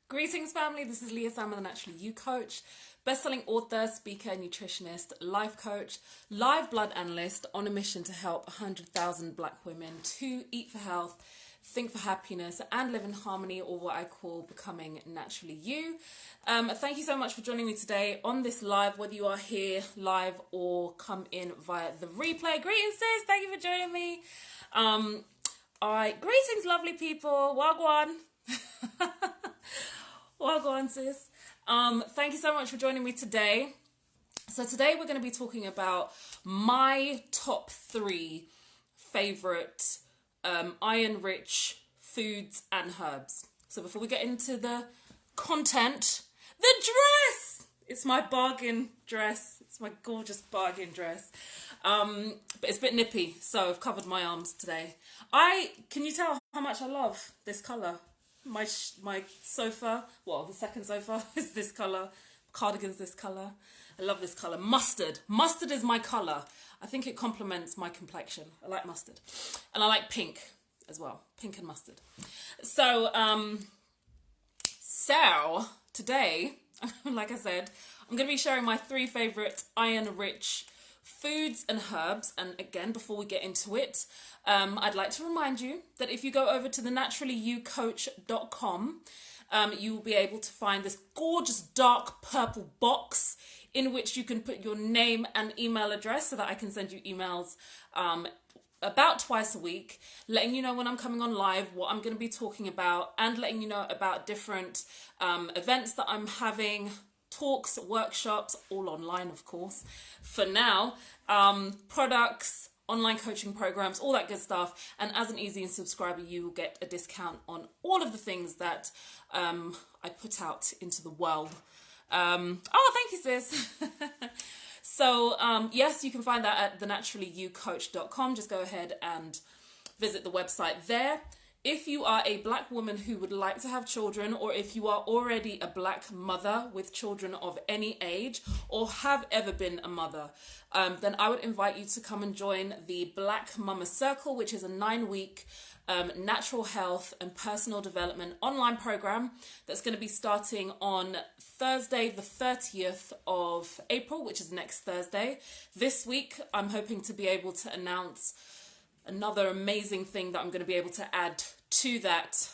Greetings, family. This is Leah, Salmon, the Naturally You coach, best-selling author, speaker, nutritionist, life coach, live blood analyst on a mission to help 100,000 Black women to eat for health, think for happiness, and live in harmony, or what I call becoming naturally you. Thank you so much for joining me today on this live, whether you are here live or come in via the replay. Greetings, sis. Thank you for joining me. All right, greetings, lovely people. Wagwan. Wagwan, sis. Thank you so much for joining me today. So today we're going to be talking about my top 3 favorite iron-rich foods and herbs. So before we get into the content, the dress! It's my bargain dress. It's my gorgeous bargain dress. But it's a bit nippy, so I've covered my arms today. Can you tell how much I love this colour? My sofa, well, the second sofa is this colour. Cardigan's this colour. I love this colour. Mustard. Mustard is my colour. I think it complements my complexion. I like mustard. And I like pink as well. Pink and mustard. So today, like I said, I'm going to be sharing my 3 favourite iron-rich foods and herbs. And again, before we get into it, I'd like to remind you that if you go over to thenaturallyyoucoach.com, you will be able to find this gorgeous dark purple box in which you can put your name and email address so that I can send you emails about twice a week, letting you know when I'm coming on live, what I'm going to be talking about, and letting you know about different events that I'm having, talks, workshops, all online, of course, for now, products, online coaching programs, all that good stuff. And as an Easy and subscriber, you will get a discount on all of the things that I put out into the world. Thank you, sis. So, yes, you can find that at thenaturallyyoucoach.com. Just go ahead and visit the website there. If you are a Black woman who would like to have children, or if you are already a Black mother with children of any age, or have ever been a mother, then I would invite you to come and join the Black Mama Circle, which is a 9-week natural health and personal development online program that's going to be starting on Thursday, the 30th of April, which is next Thursday. This week, I'm hoping to be able to announce another amazing thing that I'm going to be able to add to that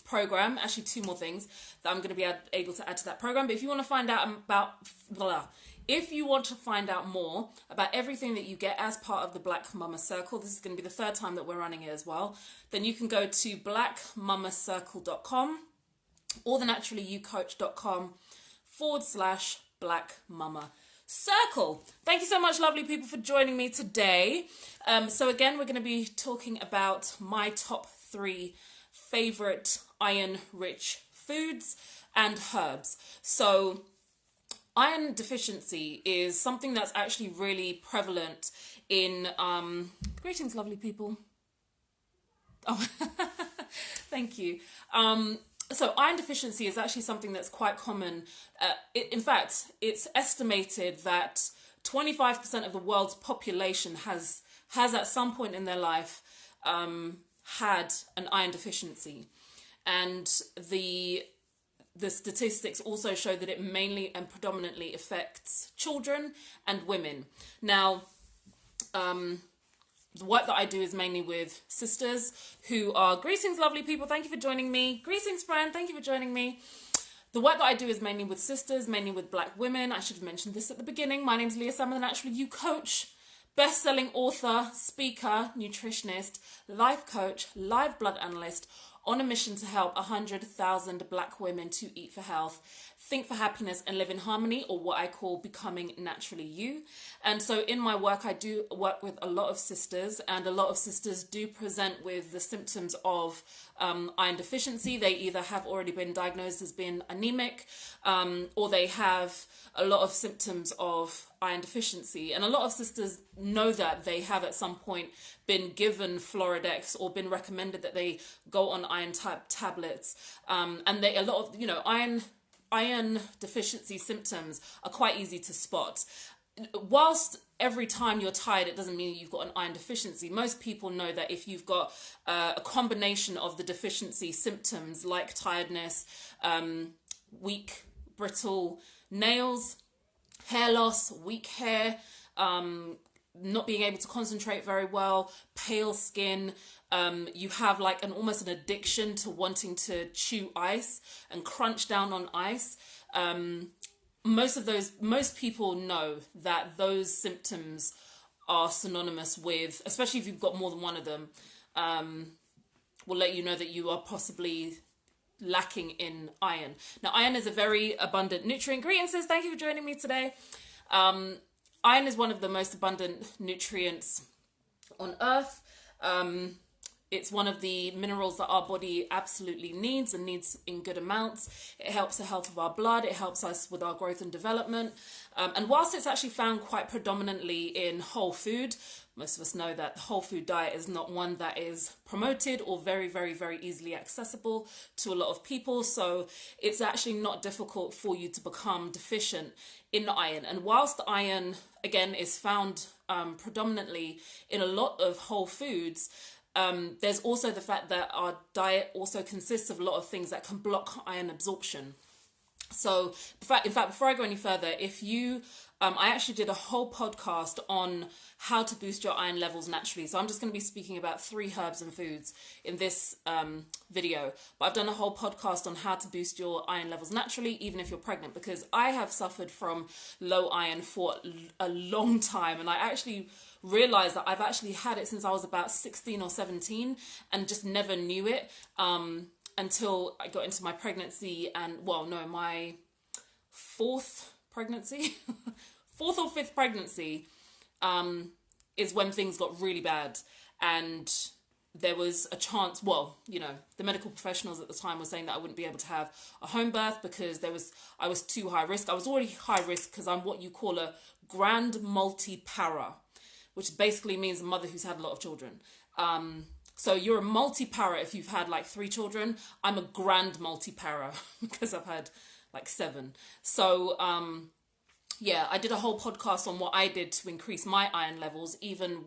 program. Actually, 2 more things that I'm going to be able to add to that program. But if you want to find out if you want to find out more about everything that you get as part of the Black Mama Circle, this is going to be the 3rd time that we're running it as well, then you can go to blackmamacircle.com or thenaturallyyoucoach.com/Black Mama Circle. Thank you so much, lovely people, for joining me today. So again, we're going to be talking about my top 3 favorite iron-rich foods and herbs. So iron deficiency is something that's actually really prevalent in, greetings, lovely people. Oh, thank you. So iron deficiency is actually something that's quite common. In fact, it's estimated that 25% of the world's population has at some point in their life had an iron deficiency. And the statistics also show that it mainly and predominantly affects children and women. Now, the work that I do is mainly with sisters who are, greetings, lovely people, thank you for joining me. Greetings, friend, thank you for joining me. The work that I do is mainly with sisters, mainly with Black women. I should have mentioned this at the beginning. My name is Leah Salmon, the Naturally You coach, best-selling author, speaker, nutritionist, life coach, live blood analyst, on a mission to help 100,000 Black women to eat for health, think for happiness, and live in harmony, or what I call becoming naturally you. And so in my work, I do work with a lot of sisters, and a lot of sisters do present with the symptoms of iron deficiency. They either have already been diagnosed as being anemic, or they have a lot of symptoms of iron deficiency. And a lot of sisters know that they have at some point been given Floridex or been recommended that they go on iron type tablets. And a lot of, iron deficiency symptoms are quite easy to spot. Whilst every time you're tired, it doesn't mean you've got an iron deficiency. Most people know that if you've got a combination of the deficiency symptoms like tiredness, weak, brittle nails, hair loss, weak hair, not being able to concentrate very well, pale skin, you have like almost an addiction to wanting to chew ice and crunch down on ice. Most people know that those symptoms are synonymous with, especially if you've got more than one of them, will let you know that you are possibly lacking in iron. Now, iron is a very abundant nutrient. Greetings, sis. Thank you for joining me today. Iron is one of the most abundant nutrients on earth. It's one of the minerals that our body absolutely needs and needs in good amounts. It helps the health of our blood. It helps us with our growth and development. And whilst it's actually found quite predominantly in whole food, most of us know that the whole food diet is not one that is promoted or very, very, very easily accessible to a lot of people. So it's actually not difficult for you to become deficient in iron. And whilst iron, again, is found predominantly in a lot of whole foods, there's also the fact that our diet also consists of a lot of things that can block iron absorption. So, in fact, before I go any further, if you, I actually did a whole podcast on how to boost your iron levels naturally. So I'm just going to be speaking about 3 herbs and foods in this video. But I've done a whole podcast on how to boost your iron levels naturally, even if you're pregnant, because I have suffered from low iron for a long time. And I actually realized that I've actually had it since I was about 16 or 17 and just never knew it. Until I got into my pregnancy and, my 4th pregnancy, 4th or 5th pregnancy, is when things got really bad. And there was a chance, the medical professionals at the time were saying that I wouldn't be able to have a home birth because I was too high risk. I was already high risk because I'm what you call a grand multi-para, which basically means a mother who's had a lot of children. So you're a multi-para if you've had like 3 children. I'm a grand multi-para because I've had like 7. So, I did a whole podcast on what I did to increase my iron levels. Even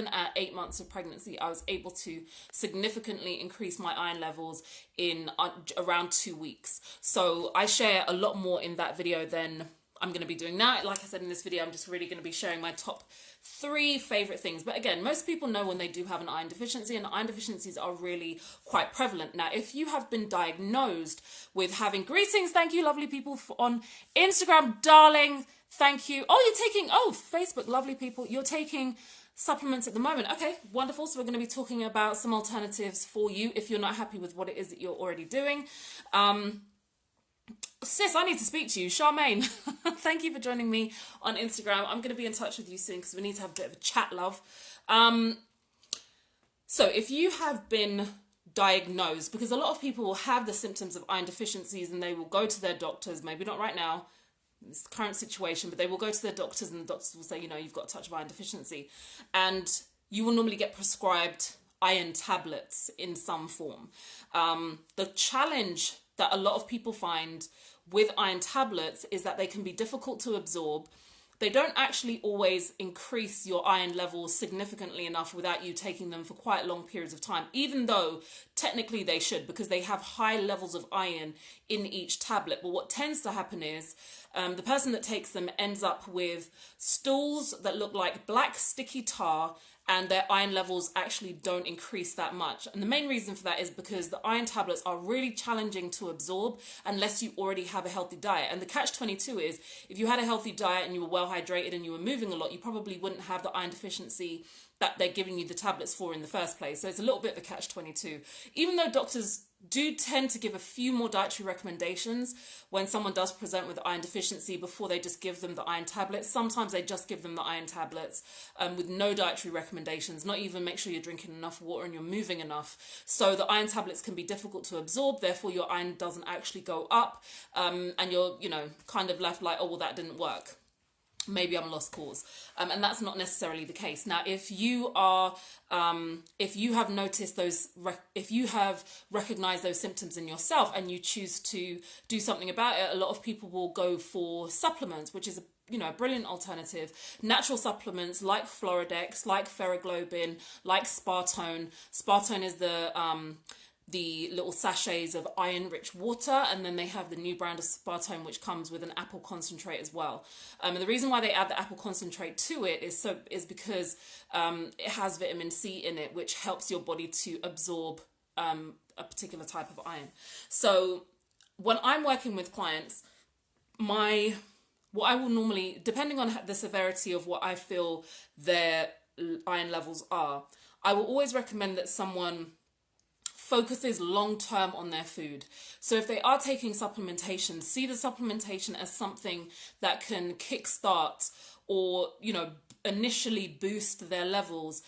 at 8 months of pregnancy, I was able to significantly increase my iron levels in around 2 weeks. So I share a lot more in that video than I'm going to be doing now. Like I said in this video, I'm just really going to be sharing my top 3 favorite things. But again, most people know when they do have an iron deficiency, and iron deficiencies are really quite prevalent. Now, if you have been diagnosed with having, greetings, thank you, lovely people on Instagram, darling, thank you. Facebook, lovely people, you're taking supplements at the moment. Okay, wonderful. So we're going to be talking about some alternatives for you if you're not happy with what it is that you're already doing. Sis, I need to speak to you. Charmaine, thank you for joining me on Instagram. I'm going to be in touch with you soon because we need to have a bit of a chat, love. So if you have been diagnosed, because a lot of people will have the symptoms of iron deficiencies and they will go to their doctors, maybe not right now, this current situation, but they will go to their doctors and the doctors will say, you've got a touch of iron deficiency. And you will normally get prescribed iron tablets in some form. The challenge that a lot of people find with iron tablets is that they can be difficult to absorb. They don't actually always increase your iron levels significantly enough without you taking them for quite long periods of time, even though technically they should, because they have high levels of iron in each tablet. But what tends to happen is the person that takes them ends up with stools that look like black sticky tar, and their iron levels actually don't increase that much. And the main reason for that is because the iron tablets are really challenging to absorb unless you already have a healthy diet. And the catch-22 is, if you had a healthy diet and you were well hydrated and you were moving a lot, you probably wouldn't have the iron deficiency that they're giving you the tablets for in the first place. So it's a little bit of a catch-22. Even though doctors do tend to give a few more dietary recommendations when someone does present with iron deficiency before they just give them the iron tablets. Sometimes they just give them the iron tablets with no dietary recommendations, not even make sure you're drinking enough water and you're moving enough. So the iron tablets can be difficult to absorb, therefore your iron doesn't actually go up, and you're, kind of left like, oh, well, that didn't work. Maybe I'm a lost cause. And that's not necessarily the case. Now, if you have noticed those, if you have recognized those symptoms in yourself and you choose to do something about it, a lot of people will go for supplements, which is a brilliant alternative. Natural supplements like Floridex, like Ferroglobin, like Spartone. Spartone is the little sachets of iron-rich water, and then they have the new brand of Spartone, which comes with an apple concentrate as well. And the reason why they add the apple concentrate to it is because it has vitamin C in it, which helps your body to absorb a particular type of iron. So when I'm working with clients, what I will normally, depending on the severity of what I feel their iron levels are, I will always recommend that someone focuses long term on their food. So if they are taking supplementation, see the supplementation as something that can kickstart or, initially boost their levels,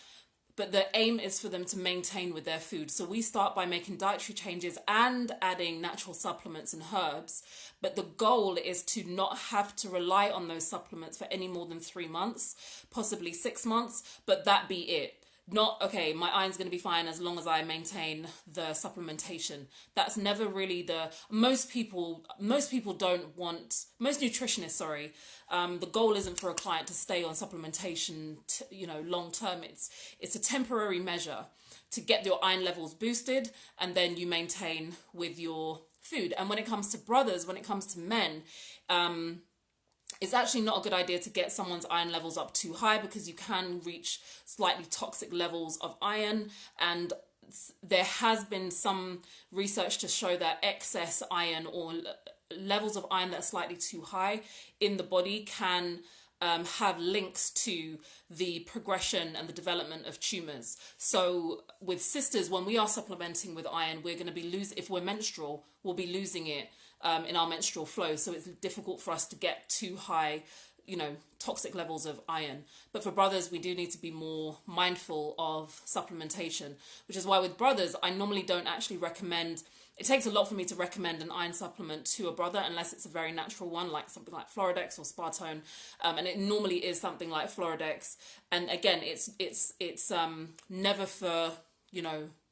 but the aim is for them to maintain with their food. So we start by making dietary changes and adding natural supplements and herbs. But the goal is to not have to rely on those supplements for any more than 3 months, possibly 6 months, but that be it. Not, okay, my iron's going to be fine as long as I maintain the supplementation. That's never really most nutritionists, the goal isn't for a client to stay on supplementation, long term. It's a temporary measure to get your iron levels boosted, and then you maintain with your food. And when it comes to brothers, when it comes to men, it's actually not a good idea to get someone's iron levels up too high, because you can reach slightly toxic levels of iron. And there has been some research to show that excess iron or levels of iron that are slightly too high in the body can have links to the progression and the development of tumors. So with sisters, when we are supplementing with iron, we're going to be if we're menstrual, we'll be losing it in our menstrual flow. So it's difficult for us to get too high, toxic levels of iron. But for brothers, we do need to be more mindful of supplementation, which is why with brothers, I normally don't actually recommend. It takes a lot for me to recommend an iron supplement to a brother unless it's a very natural one, like something like Floridex or Spartone, and it normally is something like Floridex. And again, it's never for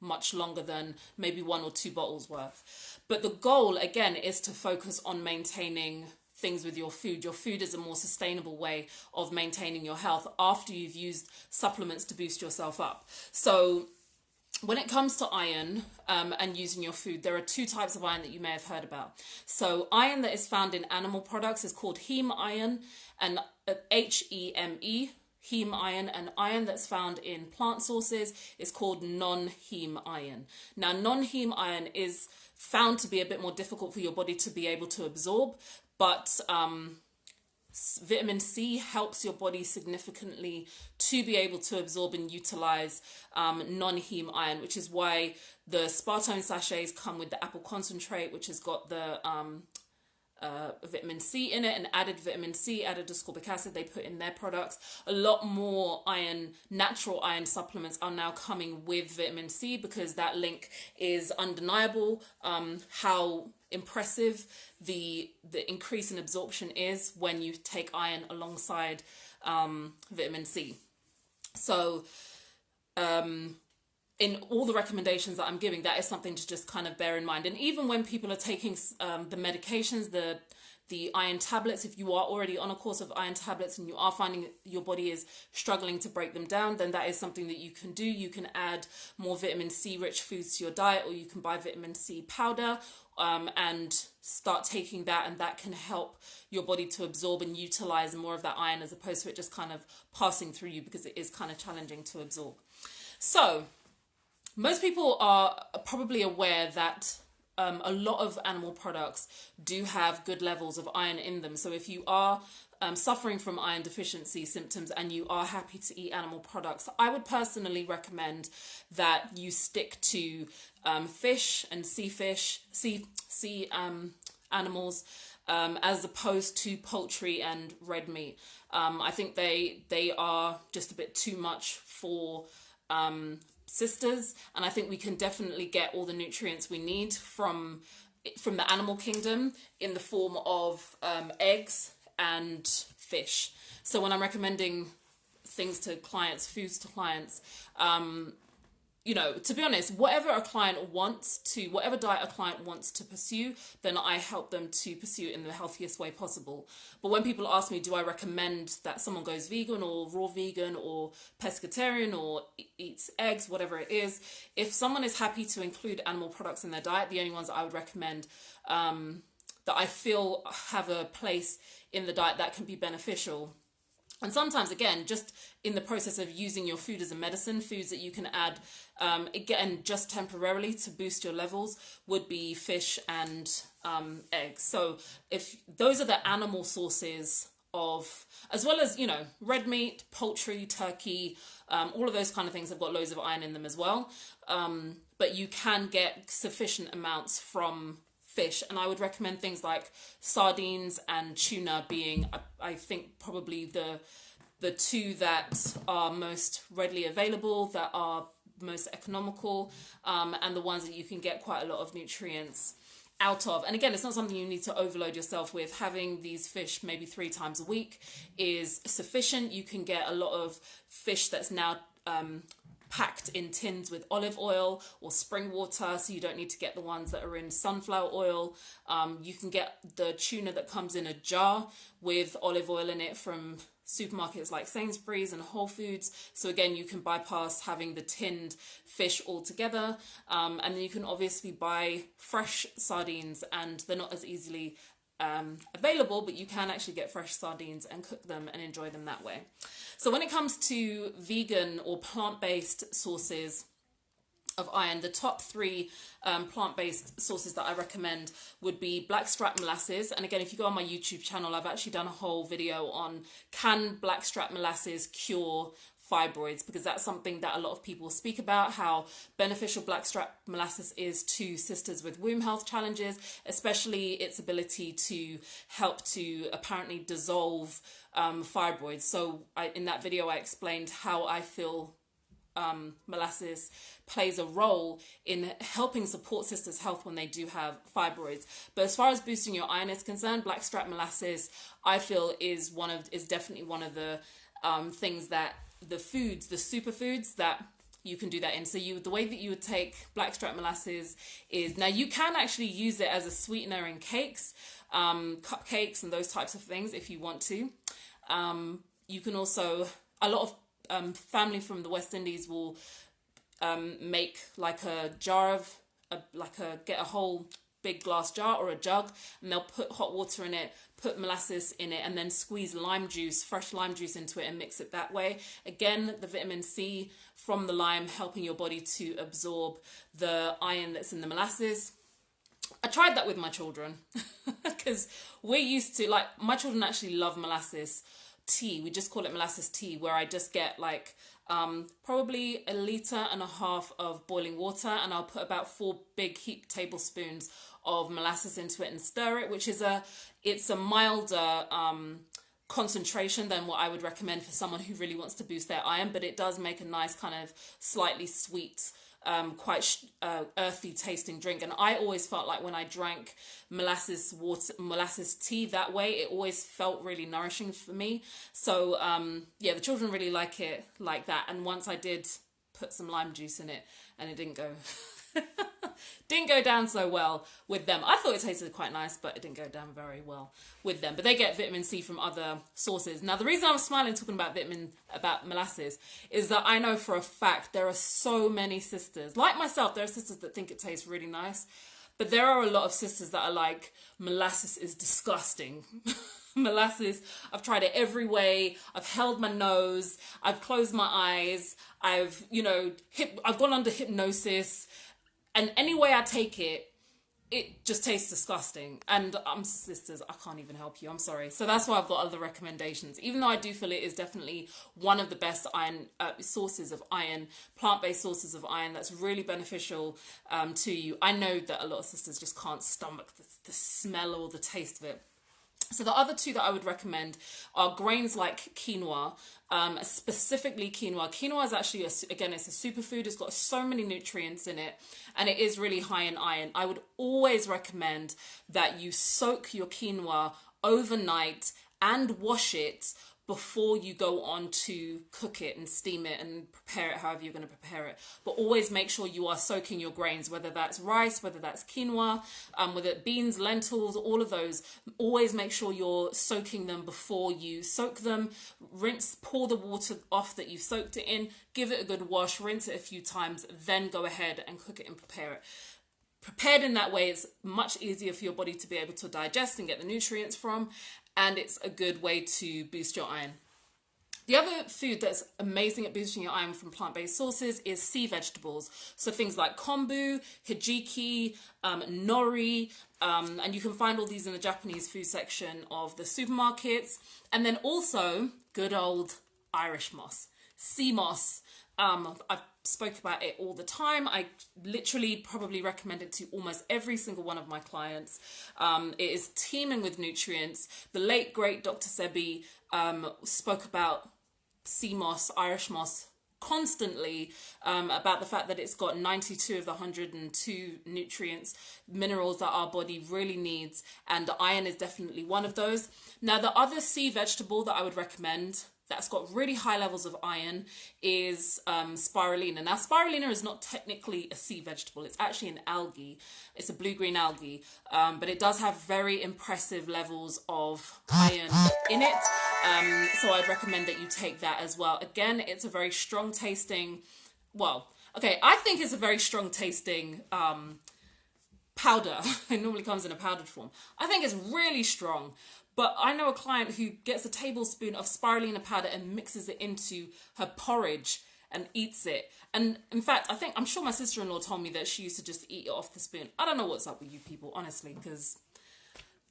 much longer than maybe 1 or 2 bottles worth. But the goal again is to focus on maintaining things with your food. Your food is a more sustainable way of maintaining your health after you've used supplements to boost yourself up. So when it comes to iron and using your food, there are 2 types of iron that you may have heard about. So iron that is found in animal products is called heme iron, and HEME, heme iron, and iron that's found in plant sources is called non-heme iron. Now, non-heme iron is found to be a bit more difficult for your body to be able to absorb, but vitamin C helps your body significantly to be able to absorb and utilize non-heme iron, which is why the Spartone sachets come with the apple concentrate, which has got the vitamin C in it, and added vitamin C, added ascorbic acid they put in their products. A lot more natural iron supplements are now coming with vitamin C, because that link is undeniable. How impressive the increase in absorption is when you take iron alongside vitamin C. So in all the recommendations that I'm giving, that is something to just kind of bear in mind. And even when people are taking the medications, the iron tablets, if you are already on a course of iron tablets and you are finding your body is struggling to break them down, then that is something that you can do. You can add more vitamin C rich foods to your diet, or you can buy vitamin C powder and start taking that, and that can help your body to absorb and utilize more of that iron, as opposed to it just kind of passing through you, because it is kind of challenging to absorb. So most people are probably aware that a lot of animal products do have good levels of iron in them. So if you are suffering from iron deficiency symptoms and you are happy to eat animal products, I would personally recommend that you stick to fish and sea animals as opposed to poultry and red meat. I think they are just a bit too much for sisters, and I think we can definitely get all the nutrients we need from the animal kingdom in the form of eggs and fish. So when I'm recommending things to clients, foods to clients, you know, to be honest, whatever diet a client wants to pursue, then I help them to pursue it in the healthiest way possible. But when people ask me, do I recommend that someone goes vegan or raw vegan or pescatarian or eats eggs, whatever it is, if someone is happy to include animal products in their diet, the only ones I would recommend that I feel have a place in the diet that can be beneficial. And sometimes, again, just in the process of using your food as a medicine, foods that you can add, again, just temporarily to boost your levels would be fish and eggs. So if those are the animal sources of, as well as, you know, red meat, poultry, turkey, all of those kind of things have got loads of iron in them as well. But you can get sufficient amounts from fish, and I would recommend things like sardines and tuna being, I think, probably the two that are most readily available, that are most economical, and the ones that you can get quite a lot of nutrients out of. And again, it's not something you need to overload yourself with. Having these fish maybe 3 times a week is sufficient. You can get a lot of fish that's now packed in tins with olive oil or spring water, so you don't need to get the ones that are in sunflower oil. You can get the tuna that comes in a jar with olive oil in it from supermarkets like Sainsbury's and Whole Foods. So again, you can bypass having the tinned fish altogether. And then you can obviously buy fresh sardines, and they're not as easily available, but you can actually get fresh sardines and cook them and enjoy them that way. So when it comes to vegan or plant-based sources of iron, the top 3 plant-based sources that I recommend would be blackstrap molasses. And again, if you go on my YouTube channel, I've actually done a whole video on can blackstrap molasses cure fibroids, because that's something that a lot of people speak about, how beneficial blackstrap molasses is to sisters with womb health challenges, especially its ability to help to apparently dissolve fibroids. So in that video, I explained how I feel molasses plays a role in helping support sisters' health when they do have fibroids. But as far as boosting your iron is concerned, blackstrap molasses, I feel, is definitely one of the things that the superfoods that you can do that in. So the way that you would take blackstrap molasses is, now you can actually use it as a sweetener in cakes, cupcakes and those types of things if you want to. You can also, a lot of family from the West Indies will make like a jar of, get a whole big glass jar or a jug, and they'll put hot water in it, put molasses in it, and then squeeze fresh lime juice into it and mix it that way. Again, the vitamin C from the lime helping your body to absorb the iron that's in the molasses. I tried that with my children because we're used to, like, my children actually love molasses tea. We just call it molasses tea, where I just get like probably 1.5 liters of boiling water, and I'll put about 4 big heaped tablespoons of molasses into it and stir it, which is it's a milder concentration than what I would recommend for someone who really wants to boost their iron, but it does make a nice kind of slightly sweet, quite earthy tasting drink. And I always felt like when I drank molasses tea that way, it always felt really nourishing for me. So yeah, the children really like it like that. And once I did put some lime juice in it, and it didn't go down so well with them. I thought it tasted quite nice, but it didn't go down very well with them. But they get vitamin C from other sources. Now, the reason I'm smiling talking about molasses is that I know for a fact there are so many sisters, like myself, there are sisters that think it tastes really nice, but there are a lot of sisters that are like, molasses is disgusting. Molasses, I've tried it every way. I've held my nose, I've closed my eyes, I've gone under hypnosis, and any way I take it, it just tastes disgusting. And sisters, I can't even help you. I'm sorry. So that's why I've got other recommendations. Even though I do feel it is definitely one of the best iron sources of iron, plant-based sources of iron that's really beneficial to you. I know that a lot of sisters just can't stomach the smell or the taste of it. So the other 2 that I would recommend are grains like quinoa, specifically quinoa. Quinoa is actually, again, it's a superfood. It's got so many nutrients in it, and it is really high in iron. I would always recommend that you soak your quinoa overnight and wash it before you go on to cook it and steam it and prepare it however you're going to prepare it. But always make sure you are soaking your grains, whether that's rice, whether that's quinoa, whether it's beans, lentils, all of those. Always make sure you're soaking them before you soak them. Rinse, pour the water off that you've soaked it in, give it a good wash, rinse it a few times, then go ahead and cook it and prepare it. Prepared in that way, it's much easier for your body to be able to digest and get the nutrients from, and it's a good way to boost your iron. The other food that's amazing at boosting your iron from plant-based sources is sea vegetables. So things like kombu, hijiki, nori, and you can find all these in the Japanese food section of the supermarkets. And then also good old Irish moss, sea moss. I've spoke about it all the time. I literally probably recommend it to almost every single one of my clients. It is teeming with nutrients. The late great Dr. Sebi spoke about sea moss, Irish moss, constantly, about the fact that it's got 92 of the 102 nutrients, minerals that our body really needs, and iron is definitely one of those. Now, the other sea vegetable that I would recommend that's got really high levels of iron is spirulina. Now, spirulina is not technically a sea vegetable. It's actually an algae. It's a blue-green algae, but it does have very impressive levels of iron in it. So I'd recommend that you take that as well. Again, it's a very strong tasting, I think it's a very strong tasting powder. It normally comes in a powdered form. I think it's really strong. But I know a client who gets a tablespoon of spirulina powder and mixes it into her porridge and eats it. And in fact, I'm sure my sister-in-law told me that she used to just eat it off the spoon. I don't know what's up with you people, honestly, because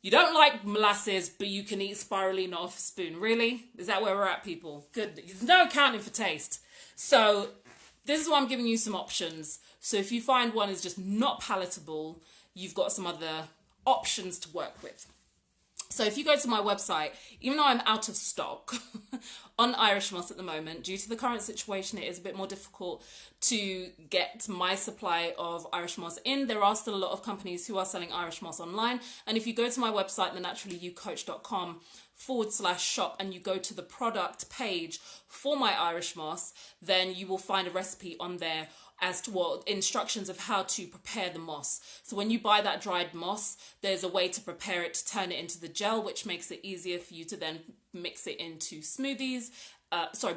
you don't like molasses, but you can eat spirulina off a spoon. Really? Is that where we're at, people? Good. There's no accounting for taste. So this is why I'm giving you some options. So if you find one is just not palatable, you've got some other options to work with. So if you go to my website, even though I'm out of stock on Irish moss at the moment, due to the current situation, it is a bit more difficult to get my supply of Irish moss in. There are still a lot of companies who are selling Irish moss online. And if you go to my website, thenaturallyyoucoach.com/shop, and you go to the product page for my Irish moss, then you will find a recipe on there as to what instructions of how to prepare the moss. So when you buy that dried moss, there's a way to prepare it to turn it into the gel, which makes it easier for you to then mix it into smoothies.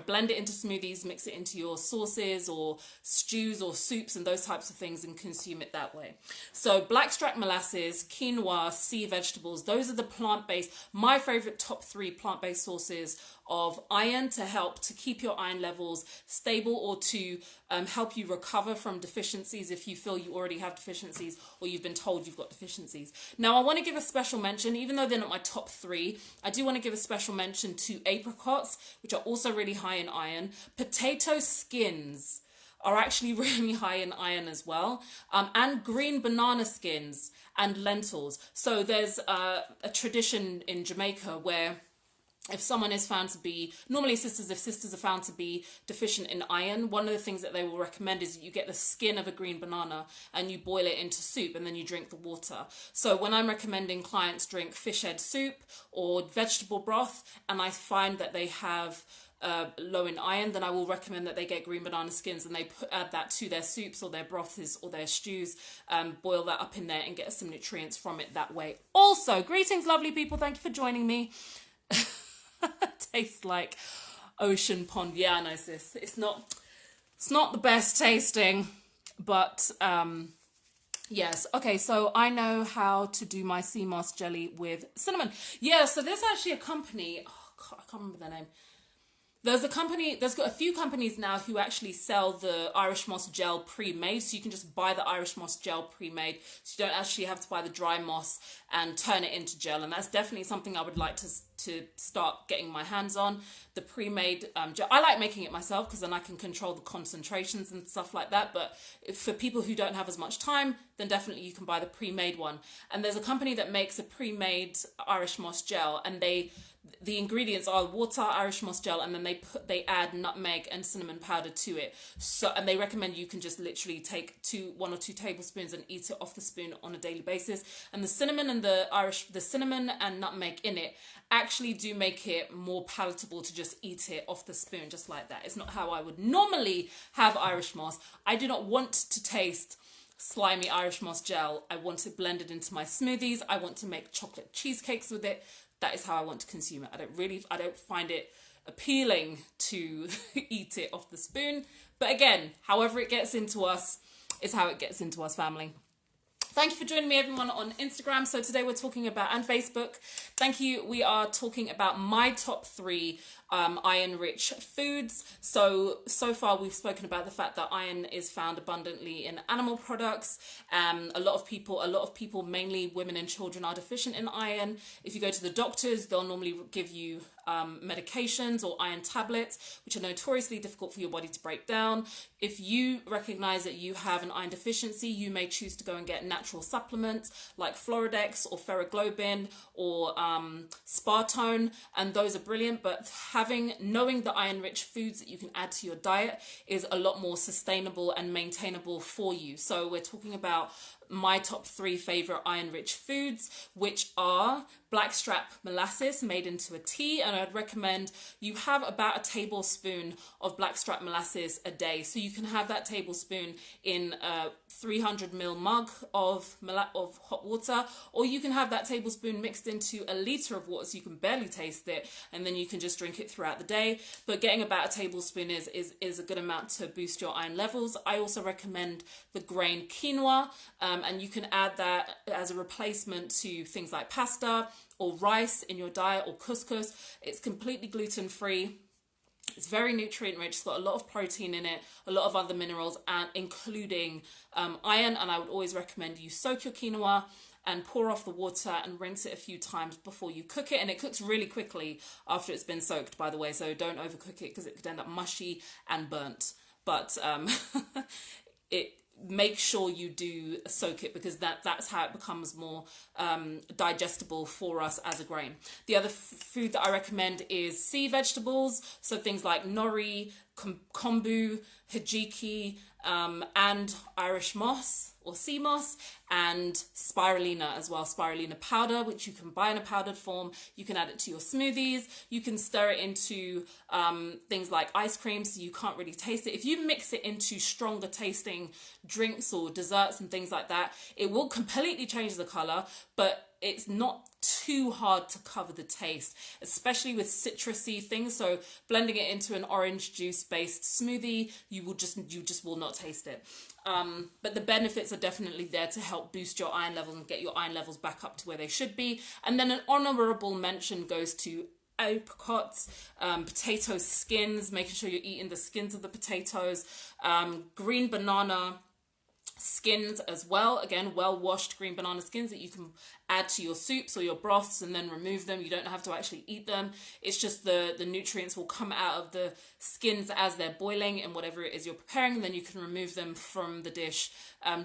Blend it into smoothies, mix it into your sauces or stews or soups and those types of things and consume it that way. So blackstrap molasses, quinoa, sea vegetables, those are the plant-based, my favorite top 3 plant-based sources of iron to help to keep your iron levels stable or to help you recover from deficiencies if you feel you already have deficiencies or you've been told you've got deficiencies. Now, I want to give a special mention, even though they're not my top 3, I do want to give a special mention to apricots, which are also really high in iron. Potato skins are actually really high in iron as well, and green banana skins and lentils. So there's a tradition in Jamaica where if someone is found to be, normally if sisters are found to be deficient in iron, one of the things that they will recommend is that you get the skin of a green banana and you boil it into soup and then you drink the water. So when I'm recommending clients drink fish head soup or vegetable broth and I find that they have low in iron, then I will recommend that they get green banana skins and they add that to their soups or their broths or their stews, boil that up in there and get some nutrients from it that way. Also, greetings lovely people, thank you for joining me. Tastes like ocean pond. Yeah, I know, sis. It's not the best tasting, but yes. Okay, so I know how to do my sea moss jelly with cinnamon. Yeah, so there's actually a company, I can't remember their name. There's got a few companies now who actually sell the Irish moss gel pre-made, so you can just buy the Irish moss gel pre-made, so you don't actually have to buy the dry moss and turn it into gel, and that's definitely something I would like to start getting my hands on, the pre-made gel. I like making it myself because then I can control the concentrations and stuff like that, but for people who don't have as much time, then definitely you can buy the pre-made one. And there's a company that makes a pre-made Irish moss gel, and the ingredients are water, Irish moss gel, and then they add nutmeg and cinnamon powder to it. So, and they recommend you can just literally take 1 or 2 tablespoons and eat it off the spoon on a daily basis. And the cinnamon and the cinnamon and nutmeg in it actually do make it more palatable to just eat it off the spoon just like that. It's not how I would normally have Irish moss. I do not want to taste slimy Irish moss gel. I want it blended into my smoothies. I want to make chocolate cheesecakes with it. That is how I want to consume it. I don't find it appealing to eat it off the spoon. But again, however it gets into us is how it gets into us, family. Thank you for joining me, everyone, on Instagram. So today we're talking about, and Facebook. Thank you. We are talking about my top 3 iron-rich foods. So far we've spoken about the fact that iron is found abundantly in animal products. A lot of people, mainly women and children, are deficient in iron. If you go to the doctors, they'll normally give you medications or iron tablets, which are notoriously difficult for your body to break down. If you recognize that you have an iron deficiency, you may choose to go and get natural supplements like Floridex or Ferroglobin or Spartone, and those are brilliant. But knowing the iron-rich foods that you can add to your diet is a lot more sustainable and maintainable for you. So we're talking about my top 3 favorite iron-rich foods, which are blackstrap molasses made into a tea, and I'd recommend you have about a tablespoon of blackstrap molasses a day. So you can have that tablespoon in a 300ml mug of hot water, or you can have that tablespoon mixed into a litre of water so you can barely taste it, and then you can just drink it throughout the day. But getting about a tablespoon is a good amount to boost your iron levels. I also recommend the grain quinoa, and you can add that as a replacement to things like pasta or rice in your diet, or couscous. It's completely gluten-free. It's very nutrient rich. It's got a lot of protein in it, a lot of other minerals, and including iron. And I would always recommend you soak your quinoa and pour off the water and rinse it a few times before you cook it. And it cooks really quickly after it's been soaked, by the way. So don't overcook it because it could end up mushy and burnt. But make sure you do soak it, because that's how it becomes more digestible for us as a grain. The other food that I recommend is sea vegetables, so things like nori, kombu, hijiki, and Irish moss or sea moss, and spirulina as well, spirulina powder, which you can buy in a powdered form. You can add it to your smoothies. You can stir it into things like ice cream so you can't really taste it. If you mix it into stronger tasting drinks or desserts and things like that, it will completely change the color, but it's not too hard to cover the taste, especially with citrusy things. So blending it into an orange juice based smoothie, you just will not taste it. But the benefits are definitely there to help boost your iron levels and get your iron levels back up to where they should be. And then an honorable mention goes to apricots, potato skins, making sure you're eating the skins of the potatoes, green banana skins as well. Again, well washed green banana skins that you can add to your soups or your broths and then remove them. You don't have to actually eat them. It's just the nutrients will come out of the skins as they're boiling in whatever it is you're preparing, and then you can remove them from the dish,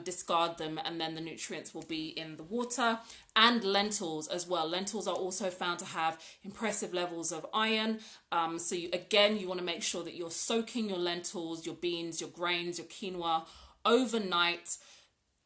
discard them, and then the nutrients will be in the water. And lentils as well. Lentils are also found to have impressive levels of iron. So you want to make sure that you're soaking your lentils, your beans, your grains, your quinoa overnight,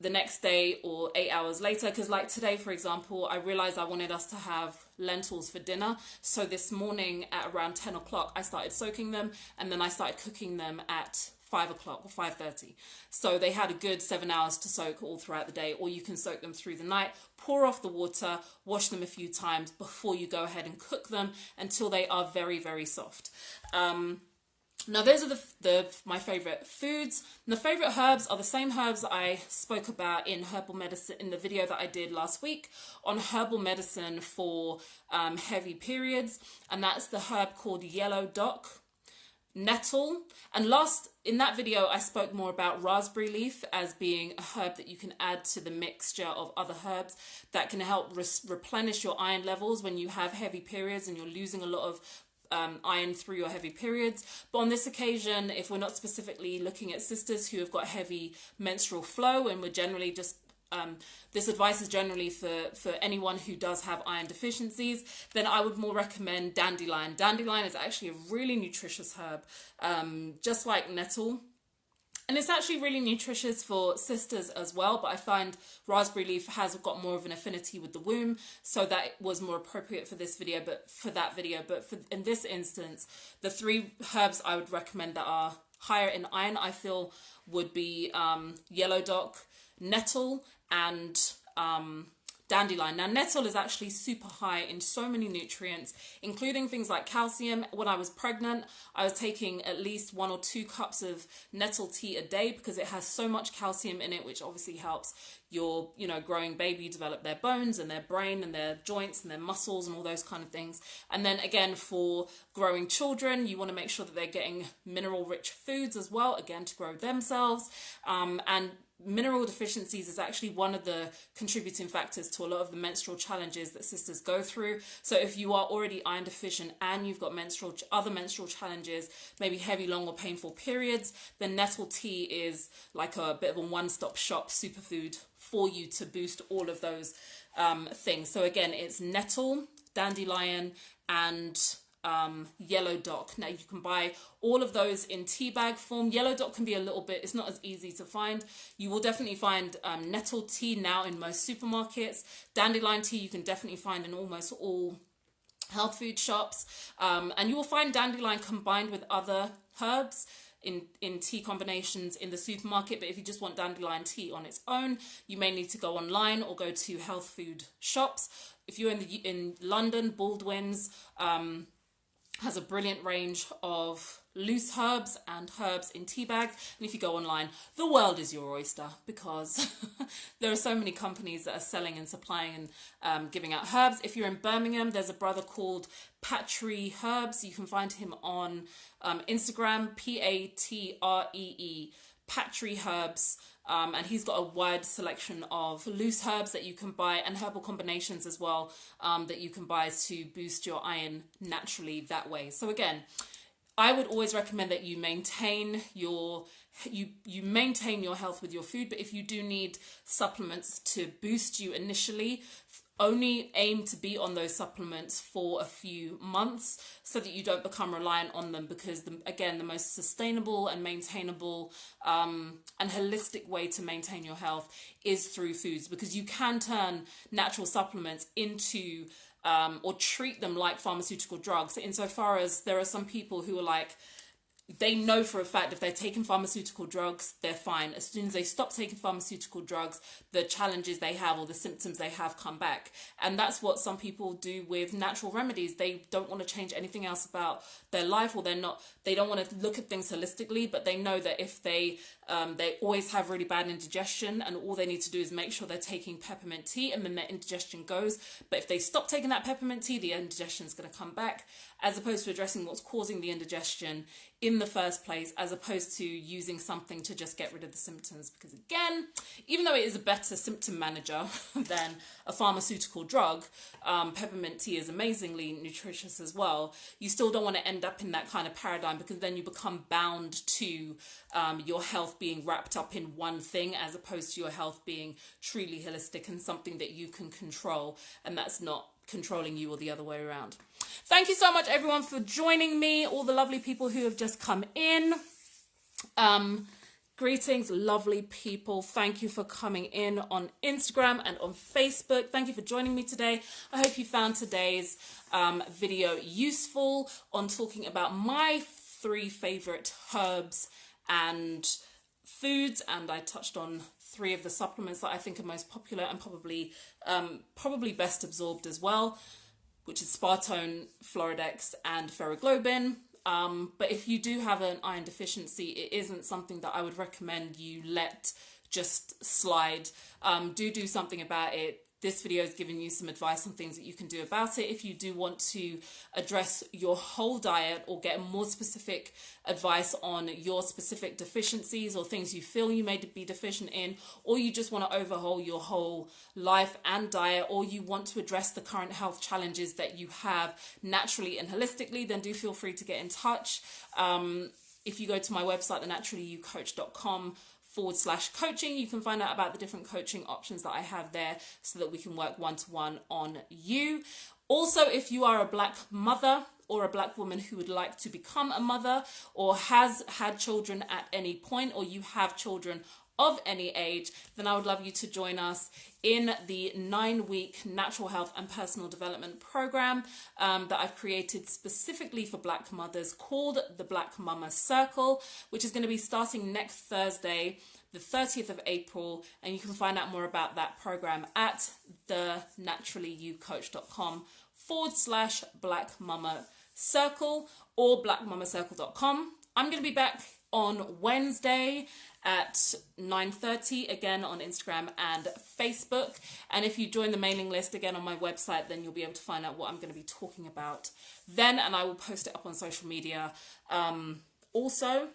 the next day or 8 hours later. Because like today, for example, I realized I wanted us to have lentils for dinner. So this morning at around 10 o'clock, I started soaking them, and then I started cooking them at 5 o'clock or 5:30. So they had a good 7 hours to soak all throughout the day, or you can soak them through the night, pour off the water, wash them a few times before you go ahead and cook them until they are very, very soft. Now, those are my favorite foods. And the favorite herbs are the same herbs I spoke about in herbal medicine, in the video that I did last week on herbal medicine for heavy periods. And that's the herb called yellow dock, nettle. And in that video, I spoke more about raspberry leaf as being a herb that you can add to the mixture of other herbs that can help replenish your iron levels when you have heavy periods and you're losing a lot of iron through your heavy periods. But on this occasion, if we're not specifically looking at sisters who have got heavy menstrual flow and we're generally just this advice is generally for anyone who does have iron deficiencies, then I would more recommend dandelion. Dandelion is actually a really nutritious herb, just like nettle. And it's actually really nutritious for sisters as well, but I find raspberry leaf has got more of an affinity with the womb, so that was more appropriate for this video, but for that video. But in this instance, the three herbs I would recommend that are higher in iron, I feel, would be yellow dock, nettle, and dandelion. Now, nettle is actually super high in so many nutrients, including things like calcium. When I was pregnant, I was taking at least 1 or 2 cups of nettle tea a day because it has so much calcium in it, which obviously helps your, growing baby develop their bones and their brain and their joints and their muscles and all those kind of things. And then again, for growing children, you want to make sure that they're getting mineral rich foods as well, again, to grow themselves. And mineral deficiencies is actually one of the contributing factors to a lot of the menstrual challenges that sisters go through. So if you are already iron deficient and you've got other menstrual challenges, maybe heavy, long or painful periods, then nettle tea is like a bit of a one-stop shop superfood for you to boost all of those things. So again, it's nettle, dandelion, and yellow dock. Now you can buy all of those in tea bag form. Yellow dock can be a little bit, it's not as easy to find. You will definitely find nettle tea now in most supermarkets. Dandelion tea you can definitely find in almost all health food shops, and you will find dandelion combined with other herbs in tea combinations in the supermarket. But if you just want dandelion tea on its own, you may need to go online or go to health food shops. If you're in London, Baldwin's has a brilliant range of loose herbs and herbs in tea bags. And if you go online, the world is your oyster, because there are so many companies that are selling and supplying and giving out herbs. If you're in Birmingham, there's a brother called Patree Herbs. You can find him on Instagram, Patree, Patree Herbs. And he's got a wide selection of loose herbs that you can buy, and herbal combinations as well, that you can buy to boost your iron naturally that way. So again, I would always recommend that you maintain your health with your food, but if you do need supplements to boost you initially, only aim to be on those supplements for a few months so that you don't become reliant on them, because again, the most sustainable and maintainable and holistic way to maintain your health is through foods, because you can turn natural supplements into or treat them like pharmaceutical drugs, insofar as there are some people who are like, they know for a fact if they're taking pharmaceutical drugs, they're fine. As soon as they stop taking pharmaceutical drugs, the challenges they have or the symptoms they have come back. And that's what some people do with natural remedies. They don't want to change anything else about their life, or they don't want to look at things holistically, but they know that if they always have really bad indigestion, and all they need to do is make sure they're taking peppermint tea, and then their indigestion goes. But if they stop taking that peppermint tea, the indigestion is going to come back, as opposed to addressing what's causing the indigestion in the first place, as opposed to using something to just get rid of the symptoms. Because again, even though it is a better symptom manager than a pharmaceutical drug, peppermint tea is amazingly nutritious as well. You still don't want to end up in that kind of paradigm, because then you become bound to your health being wrapped up in one thing, as opposed to your health being truly holistic and something that you can control, and that's not controlling you or the other way around. Thank you so much, everyone, for joining me, all the lovely people who have just come in. Greetings, lovely people. Thank you for coming in on Instagram and on Facebook. Thank you for joining me today. I hope you found today's video useful on talking about my 3 favorite herbs and foods, and I touched on 3 of the supplements that I think are most popular and probably best absorbed as well, which is Spartone, Floridex, and Ferroglobin. But if you do have an iron deficiency, it isn't something that I would recommend you let just slide. Do something about it. This video has given you some advice on things that you can do about it. If you do want to address your whole diet or get more specific advice on your specific deficiencies or things you feel you may be deficient in, or you just want to overhaul your whole life and diet, or you want to address the current health challenges that you have naturally and holistically, then do feel free to get in touch. If you go to my website, thenaturallyyoucoach.com /coaching. You can find out about the different coaching options that I have there so that we can work one-to-one on you. Also, if you are a Black mother or a Black woman who would like to become a mother or has had children at any point, or you have children of any age, then I would love you to join us in the 9-week natural health and personal development program that I've created specifically for Black mothers, called the Black Mama Circle, which is going to be starting next Thursday, the 30th of April, and you can find out more about that program at thenaturallyyoucoach.com /Black Mama Circle or blackmamacircle.com. I'm going to be back on Wednesday at 9:30, again on Instagram and Facebook. And if you join the mailing list again on my website, then you'll be able to find out what I'm going to be talking about then, and I will post it up on social media also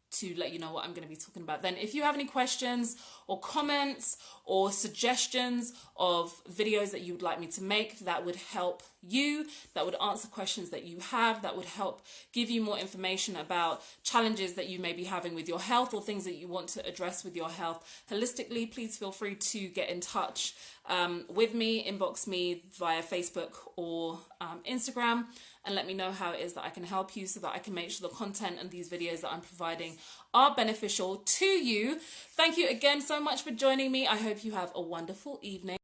to let you know what I'm going to be talking about then. If you have any questions or comments or suggestions of videos that you would like me to make that would help you, that would answer questions that you have, that would help give you more information about challenges that you may be having with your health or things that you want to address with your health holistically, please feel free to get in touch with me, inbox me via Facebook or Instagram, and let me know how it is that I can help you so that I can make sure the content and these videos that I'm providing are beneficial to you. Thank you again so much for joining me. I hope you have a wonderful evening.